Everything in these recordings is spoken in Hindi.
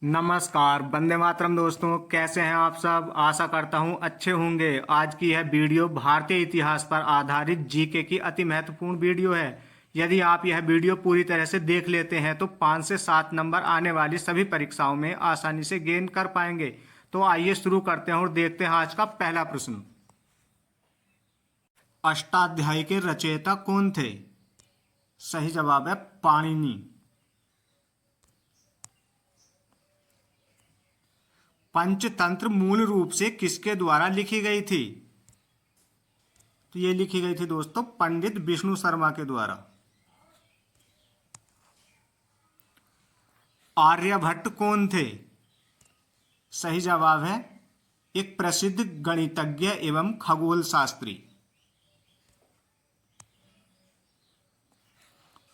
नमस्कार, वंदे मातरम दोस्तों। कैसे हैं आप सब? आशा करता हूं अच्छे होंगे। आज की यह वीडियो भारतीय इतिहास पर आधारित जीके की अति महत्वपूर्ण वीडियो है। यदि आप यह वीडियो पूरी तरह से देख लेते हैं तो 5 से 7 नंबर आने वाली सभी परीक्षाओं में आसानी से गेन कर पाएंगे। तो आइए शुरू करते हैं और देखते हैं आज का पहला प्रश्न। अष्टाध्यायी के रचयिता कौन थे? सही जवाब है पाणिनि। पंचतंत्र मूल रूप से किसके द्वारा लिखी गई थी? तो ये लिखी गई थी दोस्तों पंडित विष्णु शर्मा के द्वारा। आर्यभट्ट कौन थे? सही जवाब है एक प्रसिद्ध गणितज्ञ एवं खगोल शास्त्री।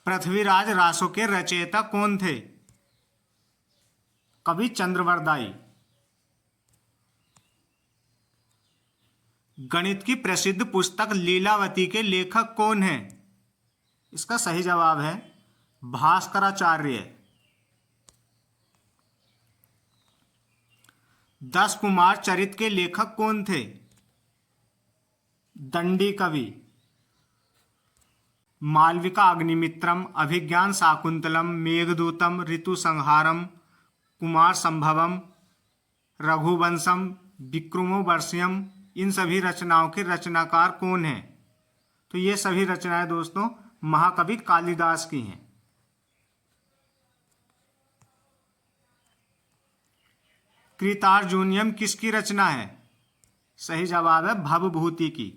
पृथ्वीराज रासो के रचयिता कौन थे? कवि चंद्रवरदाई। गणित की प्रसिद्ध पुस्तक लीलावती के लेखक कौन हैं? इसका सही जवाब है भास्कराचार्य। 10 कुमार चरित के लेखक कौन थे? दंडी कवि। मालविका अग्निमित्रम, अभिज्ञान शाकुंतलम, मेघदूतम, ऋतु संहारम, कुमार संभवम, रघुवंशम, विक्रमोर्वशीयम, इन सभी रचनाओं के रचनाकार कौन हैं? तो ये सभी रचनाएं दोस्तों महाकवि कालिदास की हैं। कृतार्जुनीयम किसकी रचना है? सही जवाब है भवभूति की।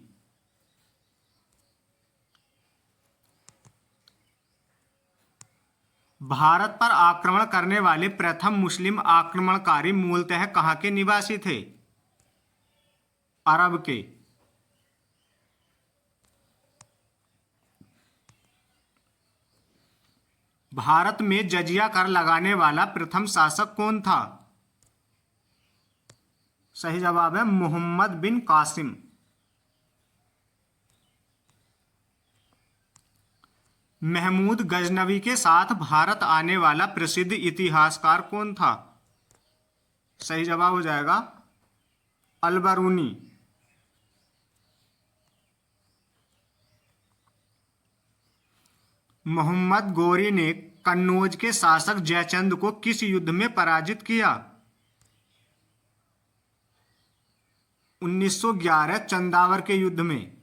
भारत पर आक्रमण करने वाले प्रथम मुस्लिम आक्रमणकारी मूलतः कहाँ के निवासी थे? अरब के। भारत में जजिया कर लगाने वाला प्रथम शासक कौन था? सही जवाब है मोहम्मद बिन कासिम। महमूद गजनवी के साथ भारत आने वाला प्रसिद्ध इतिहासकार कौन था? सही जवाब हो जाएगा अलबरूनी। मोहम्मद गोरी ने कन्नौज के शासक जयचंद को किस युद्ध में पराजित किया? 1911 चंदावर के युद्ध में।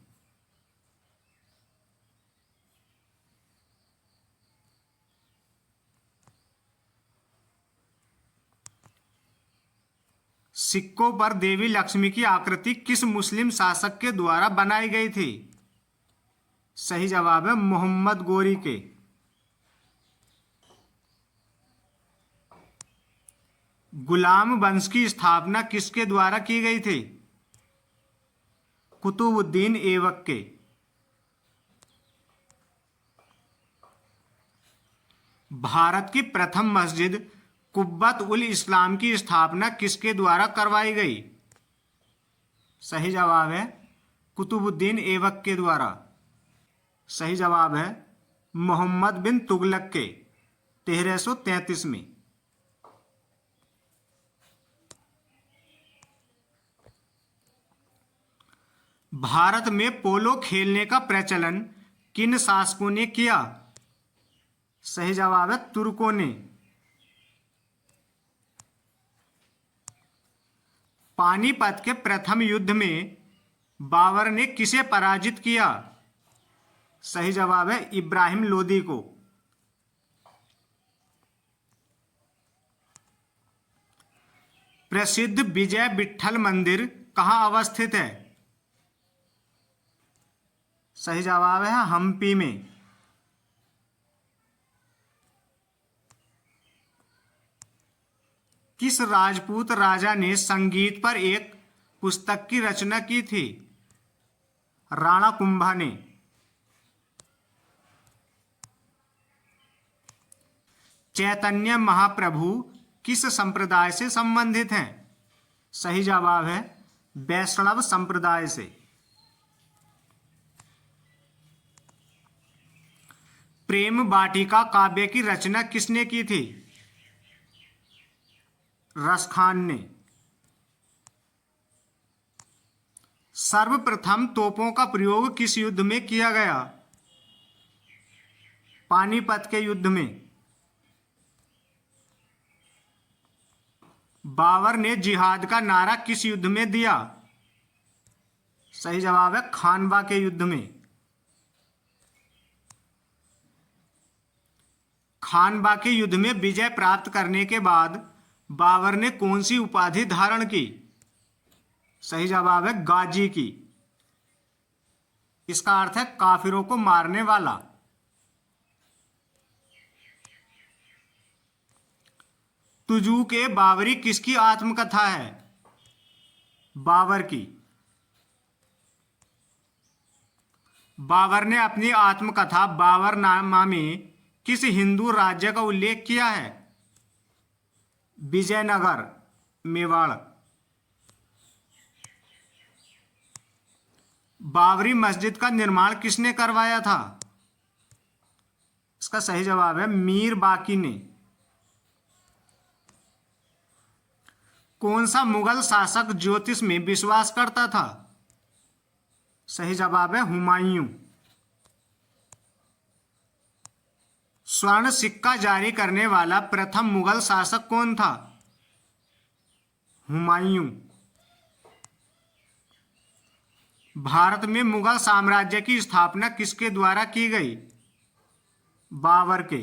सिक्कों पर देवी लक्ष्मी की आकृति किस मुस्लिम शासक के द्वारा बनाई गई थी? सही जवाब है मोहम्मद गोरी के। गुलाम वंश की स्थापना किसके द्वारा की गई थी? कुतुबुद्दीन ऐबक के। भारत की प्रथम मस्जिद कुब्बत उल इस्लाम की स्थापना किसके द्वारा करवाई गई? सही जवाब है कुतुबुद्दीन ऐबक के द्वारा। सही जवाब है मोहम्मद बिन तुगलक के 1333 में। भारत में पोलो खेलने का प्रचलन किन शासकों ने किया? सही जवाब है तुर्कों ने। पानीपत के प्रथम युद्ध में बाबर ने किसे पराजित किया? सही जवाब है इब्राहिम लोदी को। प्रसिद्ध विजय विट्ठल मंदिर कहाँ अवस्थित है? सही जवाब है हम्पी में। किस राजपूत राजा ने संगीत पर एक पुस्तक की रचना की थी? राणा कुंभा ने। चैतन्य महाप्रभु किस संप्रदाय से संबंधित हैं? सही जवाब है वैष्णव संप्रदाय से। प्रेम वाटिका काव्य की रचना किसने की थी? रसखान ने। सर्वप्रथम तोपों का प्रयोग किस युद्ध में किया गया? पानीपत के युद्ध में। बाबर ने जिहाद का नारा किस युद्ध में दिया? सही जवाब है खानवा के युद्ध में। खानवा के युद्ध में विजय प्राप्त करने के बाद बाबर ने कौन सी उपाधि धारण की? सही जवाब है गाजी की। इसका अर्थ है काफिरों को मारने वाला। तुजूक ए बाबरी किसकी आत्मकथा है? बाबर की। बाबर ने अपनी आत्मकथा बाबरनामा में किस हिंदू राज्य का उल्लेख किया है? विजयनगर, मेवाड़। बाबरी मस्जिद का निर्माण किसने करवाया था? इसका सही जवाब है मीर बाकी ने। कौन सा मुगल शासक ज्योतिष में विश्वास करता था? सही जवाब है हुमायूं। स्वर्ण सिक्का जारी करने वाला प्रथम मुगल शासक कौन था? हुमायूं। भारत में मुगल साम्राज्य की स्थापना किसके द्वारा की गई? बाबर के।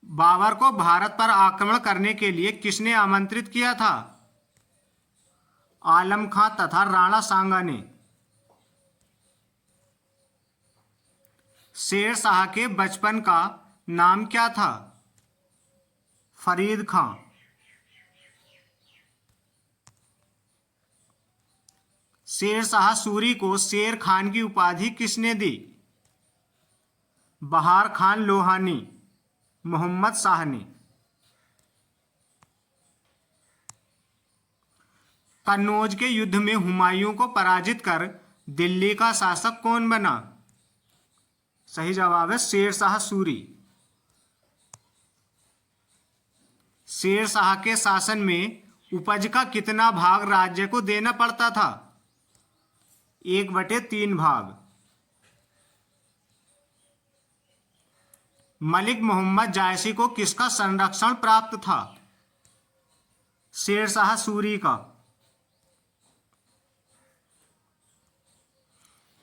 बाबर को भारत पर आक्रमण करने के लिए किसने आमंत्रित किया था? आलम खां तथा राणा सांगा ने। शेर शाह के बचपन का नाम क्या था? फरीद खां। शेर शाह सूरी को शेर खान की उपाधि किसने दी? बहार खान लोहानी, मोहम्मद शाह ने। कन्नौज के युद्ध में हुमायूं को पराजित कर दिल्ली का शासक कौन बना? सही जवाब है शेर शाह सूरी। शेर शाह के शासन में उपज का कितना भाग राज्य को देना पड़ता था? 1/3 भाग। मलिक मोहम्मद जायसी को किसका संरक्षण प्राप्त था? शेर शाह सूरी का।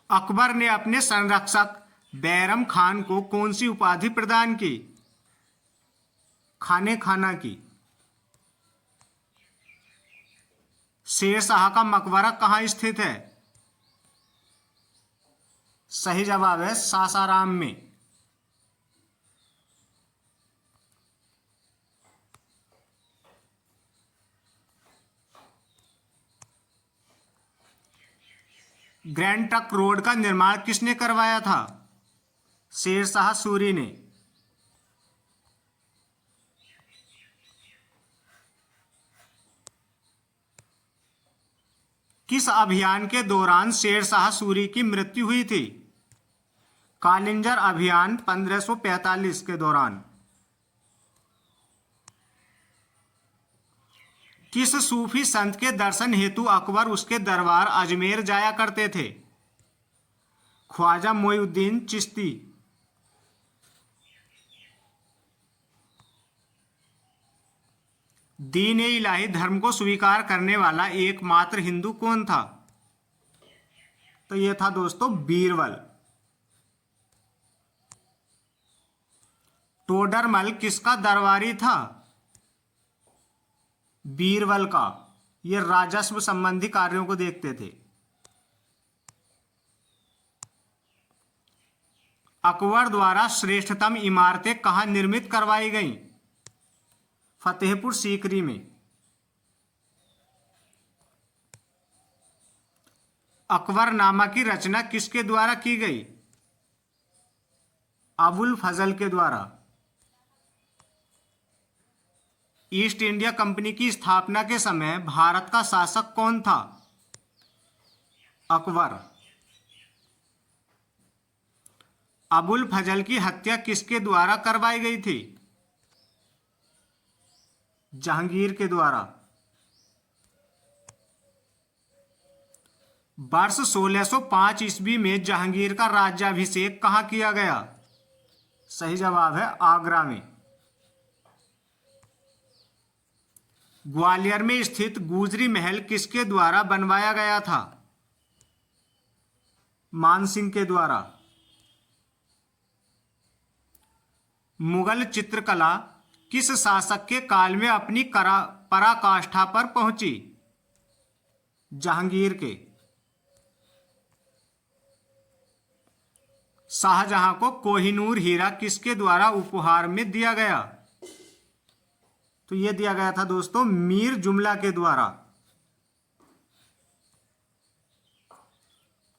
अकबर ने अपने संरक्षक बैरम खान को कौन सी उपाधि प्रदान की? खाने खाना की। शेर शाह का मकबरा कहाँ स्थित है? सही जवाब है सासाराम में। ग्रैंड ट्रंक रोड का निर्माण किसने करवाया था? शेर शाह सूरी ने। किस अभियान के दौरान शेर शाह सूरी की मृत्यु हुई थी? कालिंजर अभियान 1545 के दौरान। किस सूफी संत के दर्शन हेतु अकबर उसके दरबार अजमेर जाया करते थे? ख्वाजा मोइनुद्दीन चिश्ती। दीन ए इलाही धर्म को स्वीकार करने वाला एकमात्र हिंदू कौन था? तो यह था दोस्तों बीरबल। टोडरमल किसका दरबारी था? बीरबल का। यह राजस्व संबंधी कार्यों को देखते थे। अकबर द्वारा श्रेष्ठतम इमारतें कहाँ निर्मित करवाई गईं? फतेहपुर सीकरी में। अकबरनामा की रचना किसके द्वारा की गई? अबुल फजल के द्वारा। ईस्ट इंडिया कंपनी की स्थापना के समय भारत का शासक कौन था? अकबर। अबुल फजल की हत्या किसके द्वारा करवाई गई थी? जहांगीर के द्वारा। वर्ष 1605 ईस्वी में जहांगीर का राज्याभिषेक कहाँ किया गया? सही जवाब है आगरा में। ग्वालियर में स्थित गुजरी महल किसके द्वारा बनवाया गया था? मानसिंह के द्वारा। मुगल चित्रकला किस शासक के काल में अपनी पराकाष्ठा पर पहुंची? जहांगीर के। शाहजहां को कोहिनूर हीरा किसके द्वारा उपहार में दिया गया? तो यह दिया गया था दोस्तों मीर जुमला के द्वारा।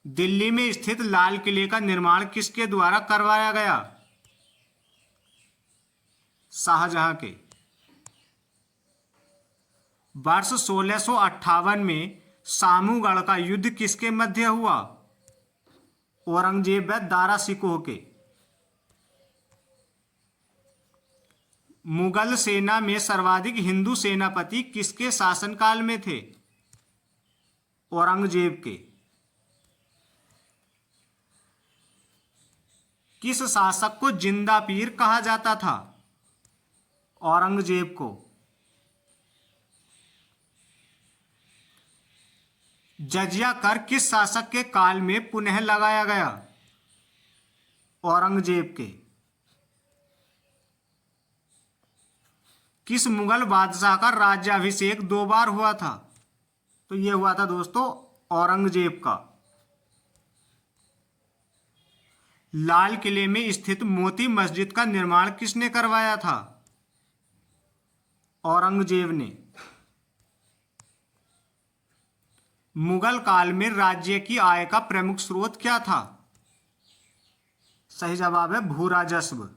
दिल्ली में स्थित लाल किले का निर्माण किसके द्वारा करवाया गया? शाहजहां के। वर्ष 1658 में सामूगढ़ का युद्ध किसके मध्य हुआ? औरंगजेब व दारा शिकोह के। मुगल सेना में सर्वाधिक हिंदू सेनापति किसके शासनकाल में थे? औरंगजेब के। किस शासक को जिंदा पीर कहा जाता था? औरंगजेब को। जजिया कर किस शासक के काल में पुनः लगाया गया? औरंगजेब के। किस मुगल बादशाह का राज्याभिषेक 2 बार हुआ था? तो यह हुआ था दोस्तों औरंगजेब का। लाल किले में स्थित मोती मस्जिद का निर्माण किसने करवाया था? औरंगजेब ने। मुगल काल में राज्य की आय का प्रमुख स्रोत क्या था? सही जवाब है भू राजस्व।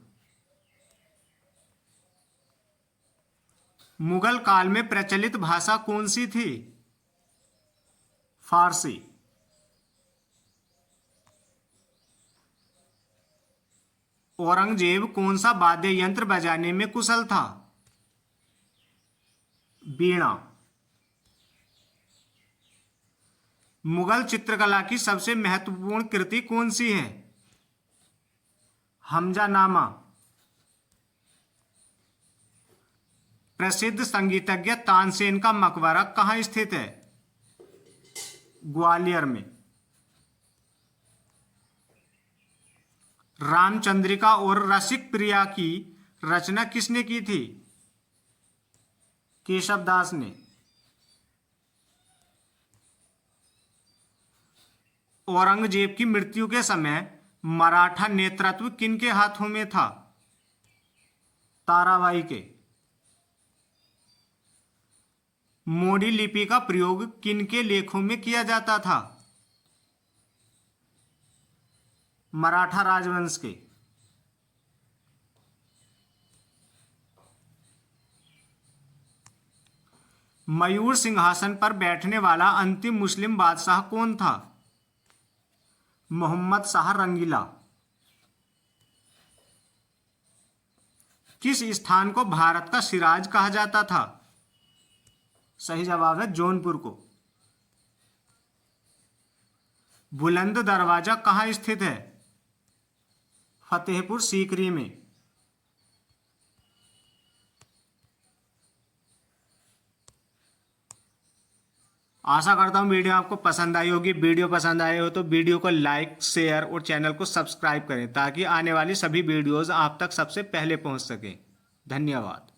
मुगल काल में प्रचलित भाषा कौन सी थी? फारसी। औरंगजेब कौन सा वाद्य यंत्र बजाने में कुशल था? वीणा। मुगल चित्रकला की सबसे महत्वपूर्ण कृति कौन सी है? हमजानामा। प्रसिद्ध संगीतज्ञ तानसेन का मकबरा कहाँ स्थित है? ग्वालियर में। रामचंद्रिका और रसिक प्रिया की रचना किसने की थी? केशवदास ने। औरंगजेब की मृत्यु के समय मराठा नेतृत्व किनके हाथों में था? ताराबाई के। मोडी लिपि का प्रयोग किनके लेखों में किया जाता था? मराठा राजवंश के। मयूर सिंहासन पर बैठने वाला अंतिम मुस्लिम बादशाह कौन था? मोहम्मद शाह रंगीला। किस स्थान को भारत का सिराज कहा जाता था? सही जवाब है जौनपुर को। बुलंद दरवाजा कहाँ स्थित है? फतेहपुर सीकरी में। आशा करता हूँ वीडियो आपको पसंद आई होगी। वीडियो पसंद आए हो तो वीडियो को लाइक, शेयर और चैनल को सब्सक्राइब करें ताकि आने वाली सभी वीडियोस आप तक सबसे पहले पहुंच सकें। धन्यवाद।